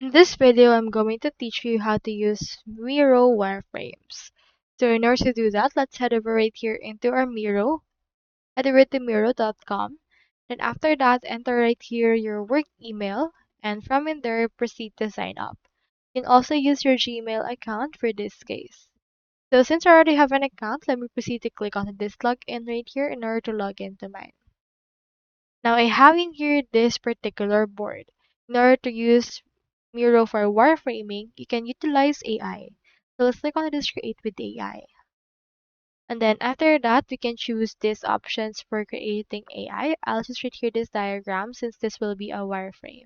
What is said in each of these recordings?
In this video, I'm going to teach you how to use Miro Wireframes. So in order to do that, let's head over right here into our Miro. Head over to Miro.com. Then after that, enter right here your work email. And from in there, proceed to sign up. You can also use your Gmail account for this case. So since I already have an account, let me proceed to click on this login right here in order to log into mine. Now I have in here this particular board. In order to use Miro for wireframing, you can utilize AI. So let's click on this create with AI. And then after that, we can choose these options for creating AI. I'll just right here this diagram since this will be a wireframe.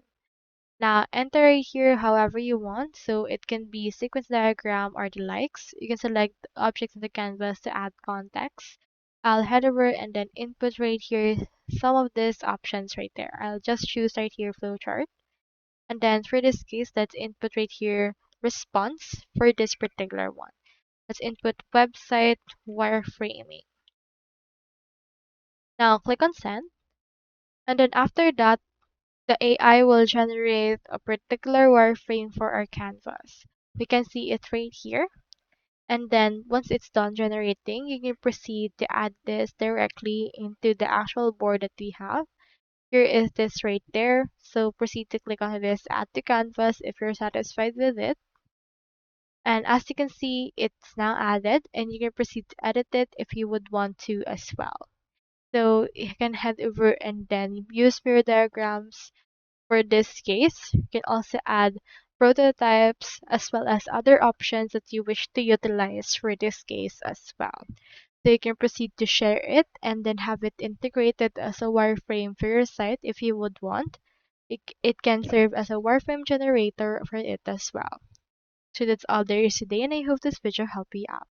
Now enter right here however you want. So it can be sequence diagram or the likes. You can select objects in the canvas to add context. I'll head over and then input right here some of these options right there. I'll just choose right here flowchart. And then for this case, let's input right here response for this particular one. Let's input website wireframing. Now click on send. And then after that, the AI will generate a particular wireframe for our canvas. We can see it right here. And then once it's done generating, you can proceed to add this directly into the actual board that we have. Here is this right there. So proceed to click on this add to canvas if you're satisfied with it. And as you can see, it's now added and you can proceed to edit it if you would want to as well. So you can head over and then use mirror diagrams for this case. You can also add prototypes as well as other options that you wish to utilize for this case as well. So you can proceed to share it and then have it integrated as a wireframe for your site if you would want. It can serve as a wireframe generator for it as well. So that's all there is today, and I hope this video helped you out.